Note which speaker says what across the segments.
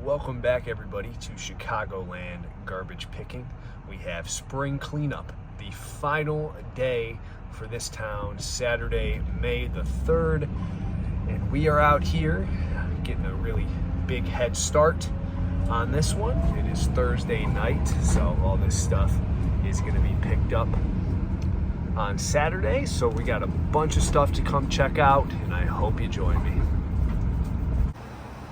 Speaker 1: Welcome back, everybody, to Chicagoland garbage picking. We have spring cleanup, the final day for this town, Saturday, May the 3rd. And we are out here getting a really big head start on this one. It is Thursday night, so all this stuff is going to be picked up on Saturday. So we got a bunch of stuff to come check out, and I hope you join me.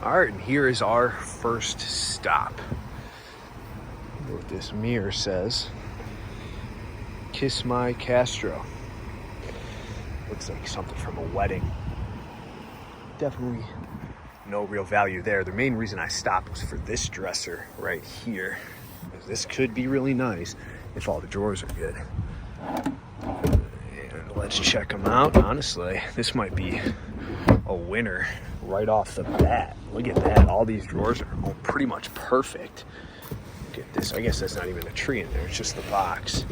Speaker 1: All right, and here is our first stop. Look what this mirror says. Kiss my Castro. Looks like something from a wedding. Definitely no real value there. The main reason I stopped was for this dresser right here. This could be really nice if all the drawers are good. And let's check them out. Honestly, this might be a winner right off the bat. Look at that. All these drawers are pretty much perfect. Look at this. I guess that's not even a tree in there. It's just the box.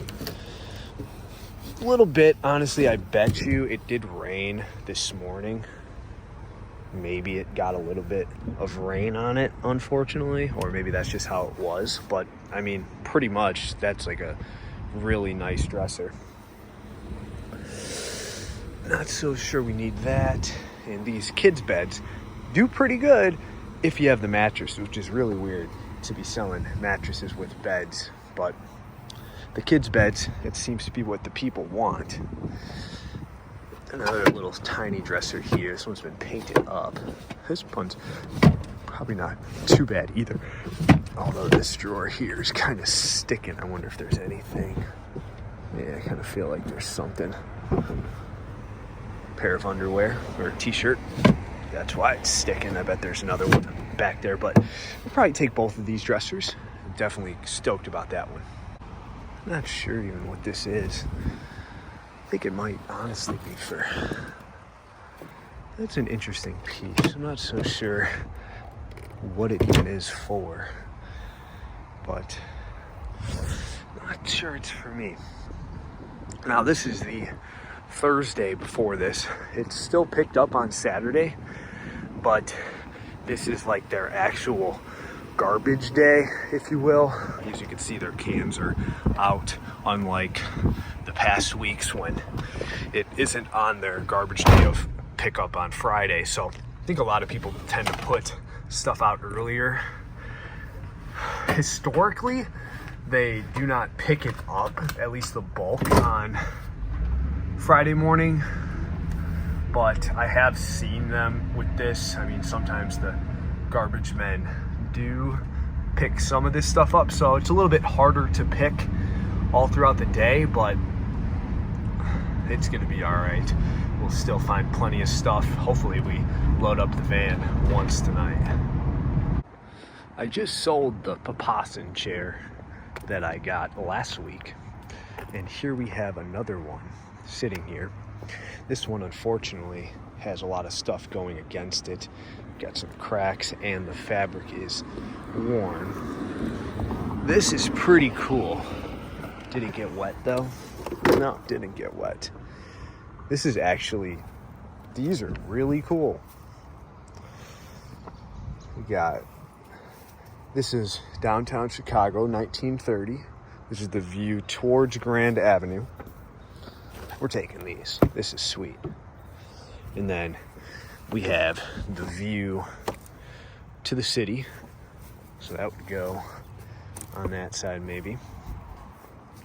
Speaker 1: A little bit, honestly, I bet you it did rain this morning. Maybe it got a little bit of rain on it, unfortunately, or maybe that's just how it was. But I mean, pretty much that's like a really nice dresser. Not so sure we need that. And these kids' beds do pretty good if you have the mattress, which is really weird to be selling mattresses with beds. But the kids' beds, it seems to be what the people want. Another little tiny dresser here. This one's been painted up. This one's probably not too bad either. Although this drawer here is kind of sticking. I wonder if there's anything. Yeah, I kind of feel like there's something. Pair of underwear or a t-shirt. That's why it's sticking. I bet there's another one back there, but we'll probably take both of these dressers. I'm definitely stoked about that one. I'm not sure even what this is. I think it might honestly be for... That's an interesting piece. I'm not so sure what it even is for, but I'm not sure it's for me. Now this is the Thursday before this. It's still picked up on Saturday, but this is like their actual garbage day, if you will. As you can see, their cans are out, unlike the past weeks when it isn't on their garbage day of pickup on Friday. So I think a lot of people tend to put stuff out earlier. Historically, they do not pick it up, at least the bulk, on Friday morning, but I have seen them with this. I mean, sometimes the garbage men do pick some of this stuff up, so it's a little bit harder to pick all throughout the day, but it's gonna be all right. We'll still find plenty of stuff. Hopefully we load up the van once tonight. I just sold the Papasan chair that I got last week, and here we have another one sitting here. This one unfortunately has a lot of stuff going against it. Got some cracks and the fabric is worn. This is pretty cool. Did it get wet though? No, it didn't get wet. This is actually, these are really cool. We got, this is downtown Chicago, 1930. This is the view towards Grand Avenue. We're taking these. This is sweet. And then we have the view to the city. So that would go on that side maybe.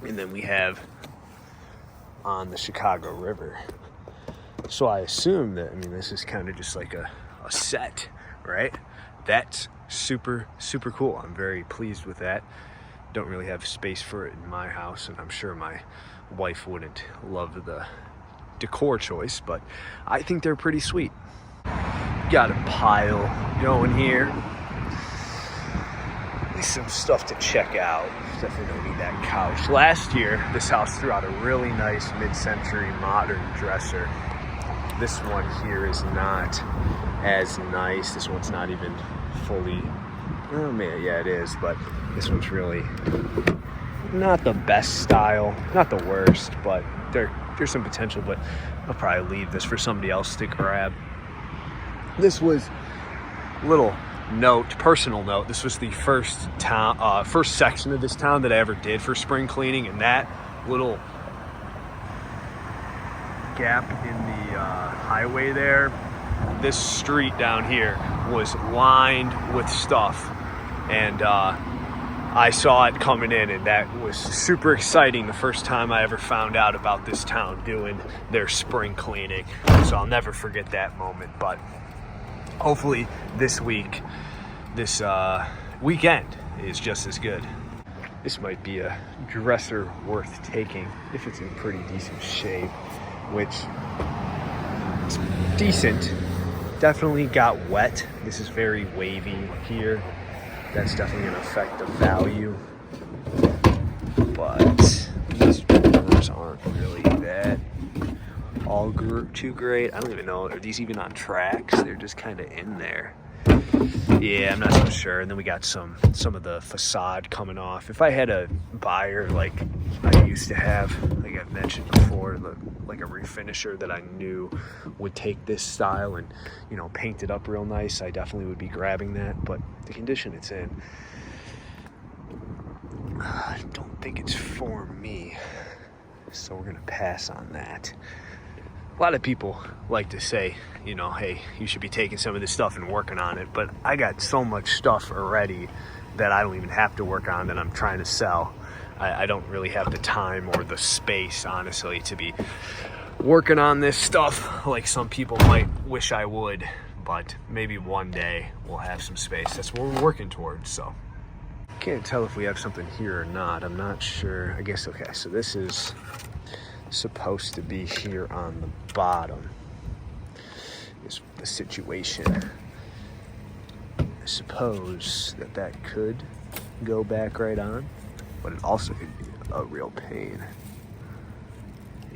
Speaker 1: And then we have on the Chicago River. So I assume that, I mean, this is kind of just like a set, right? That's super, super cool. I'm very pleased with that. Don't really have space for it in my house, and I'm sure my wife wouldn't love the decor choice, but I think they're pretty sweet. Got a pile going here. At least some stuff to check out. Definitely don't need that couch. Last year, this house threw out a really nice mid-century modern dresser. This one here is not as nice. This one's not even fully, oh man, yeah it is, but this one's really not the best style, not the worst, but there's some potential, but I'll probably leave this for somebody else to grab. This was a little personal note, this was the first section of this town that I ever did for spring cleaning, and that little gap in the highway there, this street down here was lined with stuff, and I saw it coming in, and that was super exciting the first time I ever found out about this town doing their spring cleaning. So I'll never forget that moment. But hopefully this weekend is just as good. This might be a dresser worth taking if it's in pretty decent shape, which it's decent. Definitely got wet. This is very wavy here. That's definitely going to affect the value, but these drawers aren't really that too great. I don't even know, are these even on tracks? They're just kind of in there. Yeah, I'm not so sure. And then we got some of the facade coming off. If I had a buyer like I used to have, like I've mentioned before, like a refinisher that I knew would take this style and, you know, paint it up real nice, I definitely would be grabbing that. But the condition it's in, I don't think it's for me. So we're gonna pass on that. A lot of people like to say, you know, hey, you should be taking some of this stuff and working on it, but I got so much stuff already that I don't even have to work on that I'm trying to sell. I don't really have the time or the space, honestly, to be working on this stuff like some people might wish I would, but maybe one day we'll have some space. That's what we're working towards, so. Can't tell if we have something here or not. I'm not sure. I guess, okay, so this is supposed to be here on the bottom is the situation. I suppose that could go back right on, but it also could be a real pain.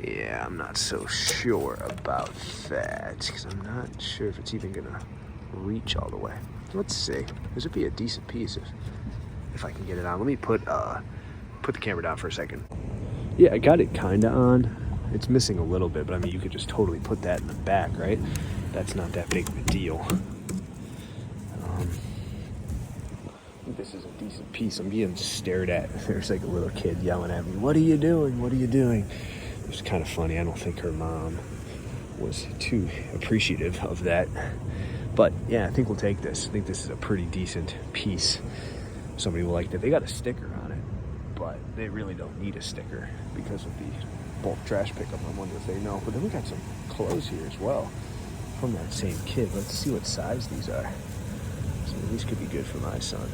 Speaker 1: Yeah, I'm not so sure about that because I'm not sure if it's even gonna reach all the way. Let's see. This would be a decent piece if I can get it on. Let me put the camera down for a second. Yeah, I got it kind of on. It's missing a little bit, but I mean, you could just totally put that in the back, right? That's not that big of a deal. I think this is a decent piece. I'm being stared at. There's like a little kid yelling at me, "What are you doing? What are you doing?" It's kind of funny. I don't think her mom was too appreciative of that. But yeah, I think we'll take this. I think this is a pretty decent piece. Somebody will like that. They got a sticker on it, but they really don't need a sticker because of the bulk trash pickup. I wonder if they know. But then we got some clothes here as well from that same kid. Let's see what size these are. So these could be good for my son.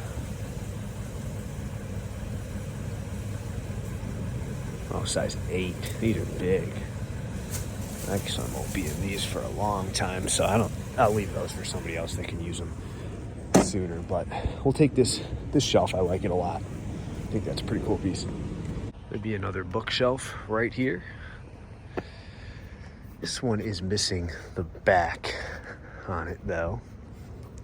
Speaker 1: Oh, size 8. These are big. My son won't be in these for a long time, so I'll leave those for somebody else that can use them sooner. But we'll take this shelf. I like it a lot. I think that's a pretty cool piece. There'd be another bookshelf right here. This one is missing the back on it though,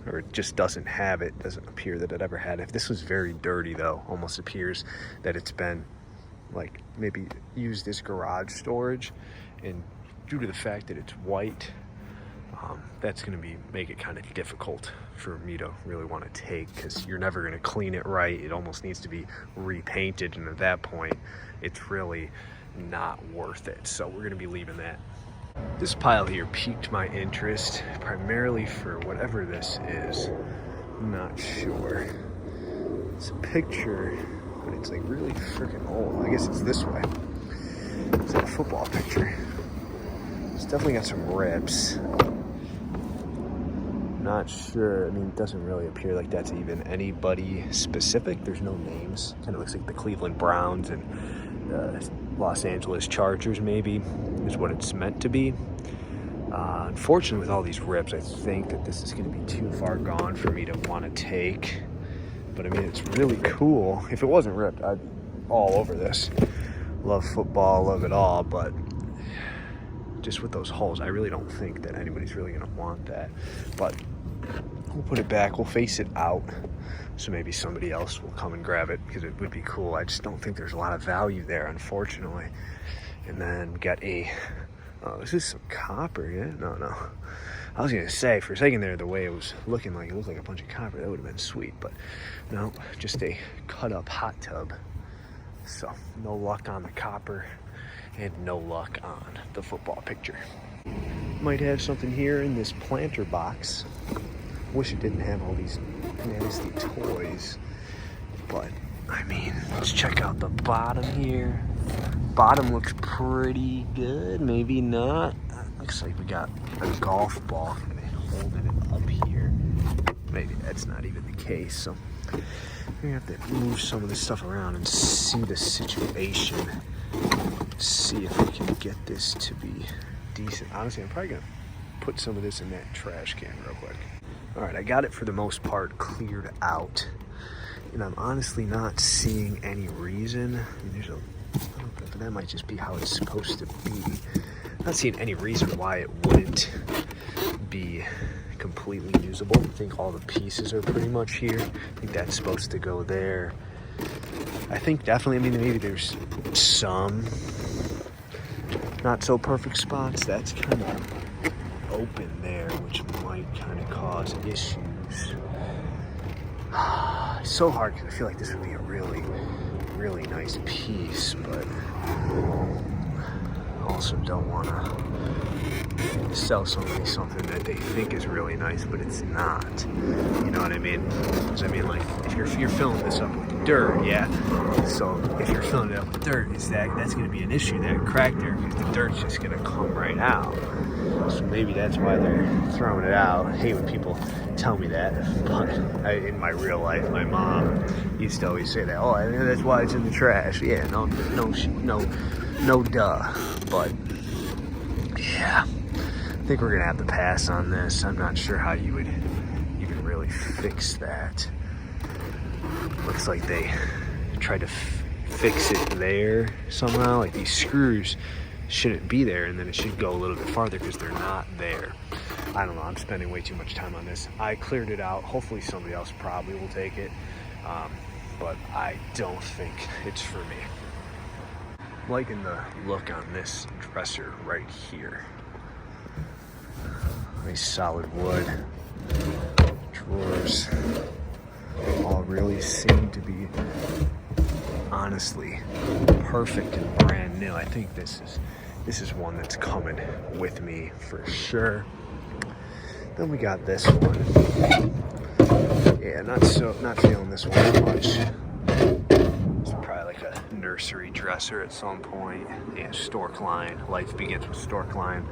Speaker 1: or it just doesn't have it. Doesn't appear that it ever had it. This was very dirty though. Almost appears that it's been like maybe used as garage storage, and due to the fact that it's white, that's going to make it kind of difficult for me to really want to take, because you're never going to clean it right. It almost needs to be repainted, and at that point it's really not worth it. So we're going to be leaving that. This pile here piqued my interest primarily for whatever this is. I'm not sure. It's a picture, but it's like really freaking old. I guess it's this way. It's like a football picture. It's definitely got some rips. Not sure. I mean, it doesn't really appear like that's even anybody specific. There's no names. Kind of looks like the Cleveland Browns and the Los Angeles Chargers, maybe, is what it's meant to be. Unfortunately, with all these rips, I think that this is going to be too far gone for me to want to take. But I mean, it's really cool. If it wasn't ripped, I'd all over this. Love football, love it all, but just with those holes, I really don't think that anybody's really going to want that. But we'll put it back, we'll face it out, so maybe somebody else will come and grab it, because it would be cool. I just don't think there's a lot of value there, unfortunately. And then we got oh, is this some copper? Yeah, no. I was gonna say, for a second there, the way it was looking like, it looked like a bunch of copper. That would have been sweet, but no, just a cut up hot tub. So no luck on the copper and no luck on the football picture. Might have something here in this planter box. Wish it didn't have all these nasty toys, but I mean, let's check out the bottom here. Bottom looks pretty good, maybe not. Looks like we got a golf ball kind of holding it up here. Maybe that's not even the case, so we're gonna have to move some of this stuff around and see the situation. See if we can get this to be decent. Honestly, I'm probably gonna put some of this in that trash can real quick. All right, I got it for the most part cleared out, and I'm honestly not seeing any reason. I mean, but that might just be how it's supposed to be. I'm not seeing any reason why it wouldn't be completely usable. I think all the pieces are pretty much here. I think that's supposed to go there. I think definitely, I mean, maybe there's some not so perfect spots. That's kind of open there, which might kind of cause issues. It's so hard because I feel like this would be a really, really nice piece, but also don't want to sell somebody something that they think is really nice, but it's not. You know what I mean? Because I mean, like, if you're filling this up with dirt, yeah. So if you're filling it up with dirt, that's going to be an issue. That crack there, because the dirt's just going to come right out. So maybe that's why they're throwing it out. I hate when people tell me that, but in my real life, my mom used to always say that. Oh, I mean, that's why it's in the trash. Yeah, no, duh. But yeah, I think we're gonna have to pass on this. I'm not sure how you would even really fix that. Looks like they tried to fix it there somehow. Like these screws shouldn't be there, and then it should go a little bit farther because they're not there. I don't know, I'm spending way too much time on this. I cleared it out. Hopefully somebody else probably will take it, but I don't think it's for me. I'm liking the look on this dresser right here. Nice solid wood. Drawers all really seem to be, honestly, perfect and brand new. I think this is one that's coming with me for sure. Then we got this one. Yeah, not feeling this one much. It's probably like a nursery dresser at some point. Yeah, stork line. Life begins with stork line.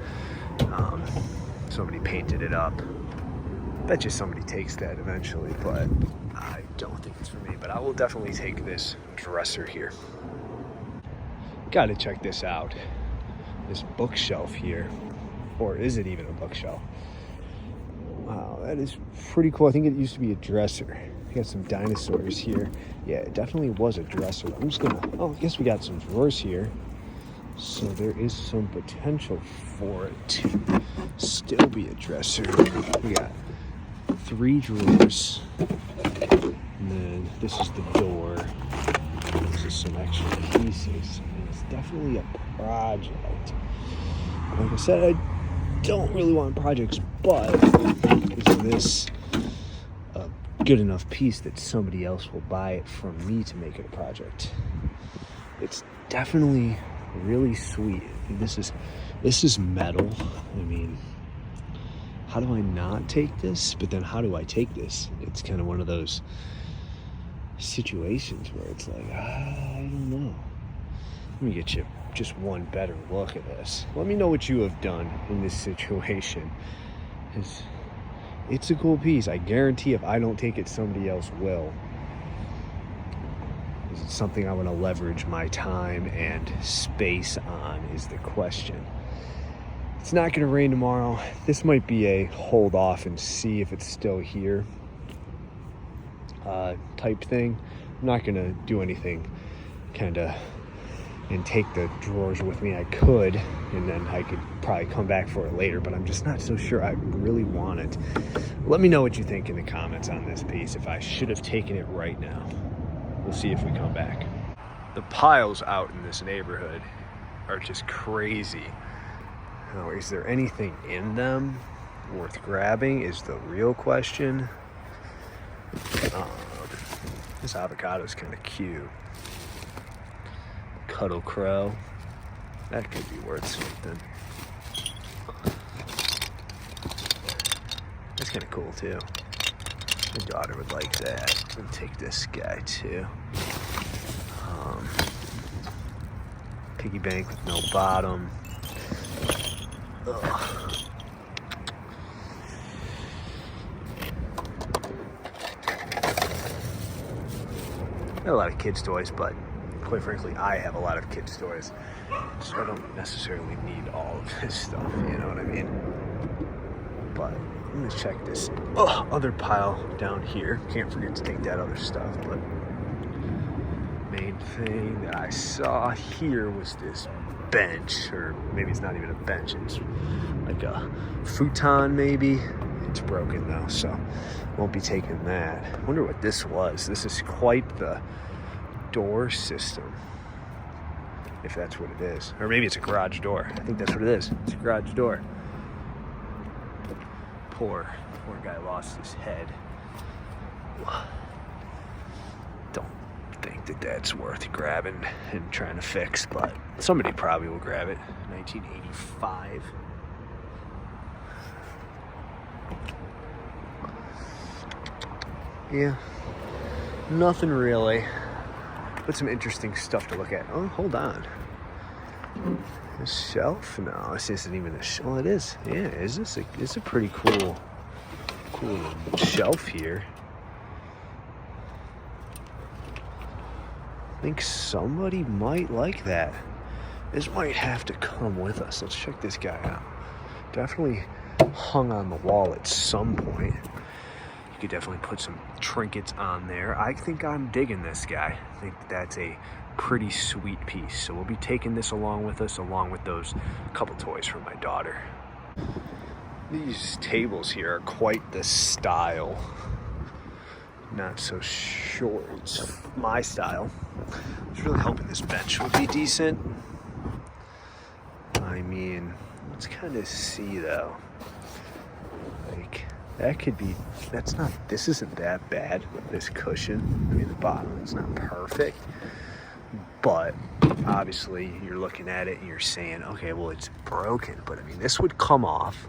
Speaker 1: Somebody painted it up. Bet you somebody takes that eventually, but I don't think it's for me. But I will definitely take this dresser here. Gotta check this out. This bookshelf here. Or is it even a bookshelf? Wow, that is pretty cool. I think it used to be a dresser. We got some dinosaurs here. Yeah, it definitely was a dresser. I'm just gonna, I guess we got some drawers here. So there is some potential for it to still be a dresser. We got 3 drawers. And then this is the door. This is some extra pieces. And it's definitely a project. Like I said, I don't really want projects, but is this a good enough piece that somebody else will buy it from me to make it a project? It's definitely really sweet. This is metal. I mean, how do I not take this? But then how do I take this? It's kind of one of those situations where it's like, I don't know. Let me get you just one better look at this. Let me know what you have done in this situation. It's a cool piece. I guarantee if I don't take it, somebody else will. Is it something I want to leverage my time and space on is the question. It's not going to rain tomorrow. This might be a hold off and see if it's still here type thing. I'm not going to do anything kind of and take the drawers with me. I could, and then I could probably come back for it later, but I'm just not so sure I really want it. Let me know what you think in the comments on this piece, if I should have taken it right now. We'll see if we come back. The piles out in this neighborhood are just crazy. Is there anything in them? worth grabbing is the real question. This avocado is kind of cute. Cuddle crow. That could be worth something. That's kind of cool too. My daughter would like that. I'll take this guy too. Piggy bank with no bottom. Ugh. A lot of kids' toys, but quite frankly, I have a lot of kids' toys, so I don't necessarily need all of this stuff, you know what I mean? But I'm gonna check this other pile down here. Can't forget to take that other stuff, but main thing that I saw here was this bench, or maybe it's not even a bench, it's like a futon maybe. It's broken though, so won't be taking that. I wonder what this was. This is quite the door system, if that's what it is. Or maybe it's a garage door. I think that's what it is. It's a garage door. Poor guy lost his head. Don't think that that's worth grabbing and trying to fix, but somebody probably will grab it. 1985. Yeah, nothing really, but some interesting stuff to look at. Oh, hold on. A shelf? No, this isn't even a shelf. Oh, it is. Yeah, it's a pretty cool shelf here. I think somebody might like that. This might have to come with us. Let's check this guy out. Definitely hung on the wall at some point. You could definitely put some trinkets on there. I think I'm digging this guy. I think that's a pretty sweet piece. So we'll be taking this along with us, along with those couple toys from my daughter. These tables here are quite the style. Not so sure it's my style. I was really hoping this bench would be decent. I mean, let's kind of see though. Like, that could be, this isn't that bad, this cushion. I mean, the bottom is not perfect, but obviously you're looking at it and you're saying, okay, well, it's broken, but I mean, this would come off.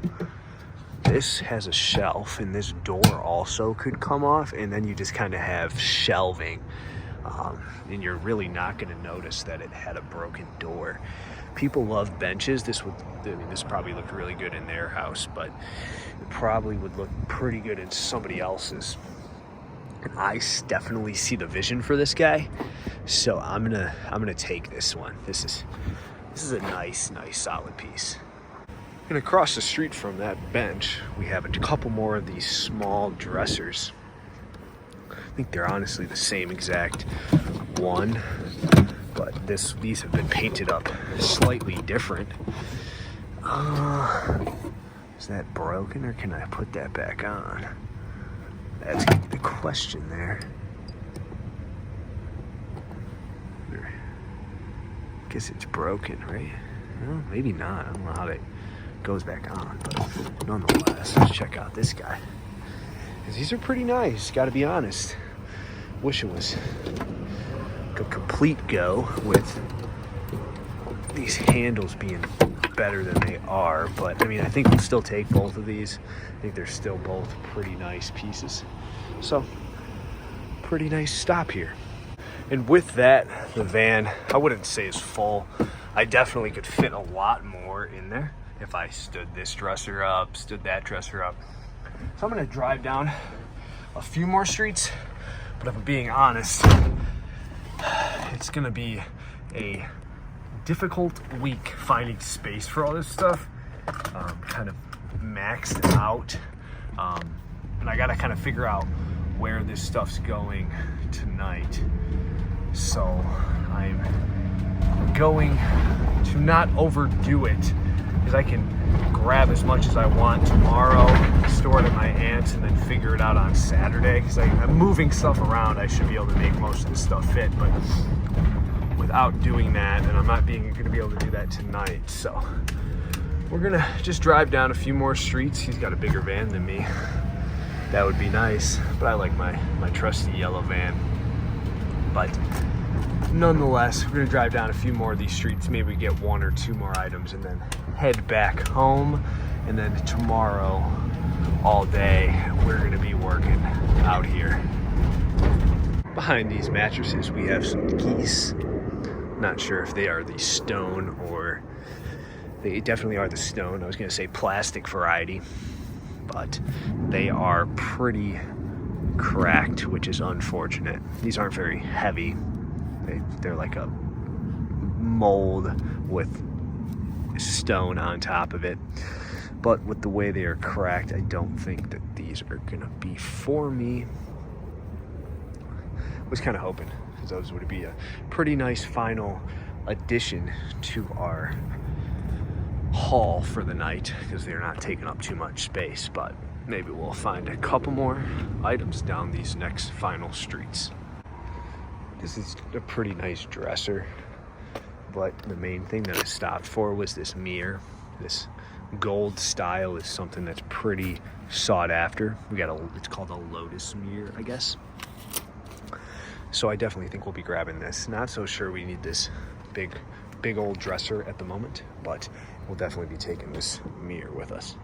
Speaker 1: This has a shelf, and this door also could come off, and then you just kind of have shelving, and you're really not going to notice that it had a broken door. People love benches. This probably looked really good in their house, but it probably would look pretty good in somebody else's. And I definitely see the vision for this guy, so I'm gonna take this one. This is a nice solid piece. And across the street from that bench, we have a couple more of these small dressers. I think they're honestly the same exact one, but these have been painted up slightly different. Is that broken, or can I put that back on? That's the question there. I guess it's broken, right? Well, maybe not. I don't know how that goes back on, but nonetheless, let's check out this guy. Because these are pretty nice, gotta be honest. Wish it was a complete go with these handles being better than they are, but I mean, I think we'll still take both of these. I think they're still both pretty nice pieces. So, pretty nice stop here. And with that, the van, I wouldn't say is full. I definitely could fit a lot more in there if I stood this dresser up, stood that dresser up. So I'm gonna drive down a few more streets, but if I'm being honest, it's gonna be a difficult week finding space for all this stuff. Kind of maxed out, and I gotta kind of figure out where this stuff's going tonight. So I'm going to not overdo it, because I can grab as much as I want tomorrow, store it at my aunt's, and then figure it out on Saturday, because I'm moving stuff around. I should be able to make most of this stuff fit, but without doing that, and I'm not going to be able to do that tonight, so we're gonna just drive down a few more streets. He's got a bigger van than me. That would be nice, but I like my trusty yellow van. But nonetheless, we're gonna drive down a few more of these streets, maybe get 1 or 2 more items, and then head back home. And then tomorrow, all day, we're gonna be working out here. Behind these mattresses, we have some geese. Not sure if they are the stone or they definitely are the stone. I was gonna say plastic variety, but they are pretty cracked, which is unfortunate. These aren't very heavy. They're like a mold with stone on top of it. But with the way they are cracked, I don't think that these are gonna be for me. Was kind of hoping because those would be a pretty nice final addition to our haul for the night because they're not taking up too much space, but maybe we'll find a couple more items down these next final streets. This is a pretty nice dresser, but the main thing that I stopped for was this mirror. This gold style is something that's pretty sought after. It's called a lotus mirror, I guess. So I definitely think we'll be grabbing this. Not so sure we need this big old dresser at the moment, but we'll definitely be taking this mirror with us.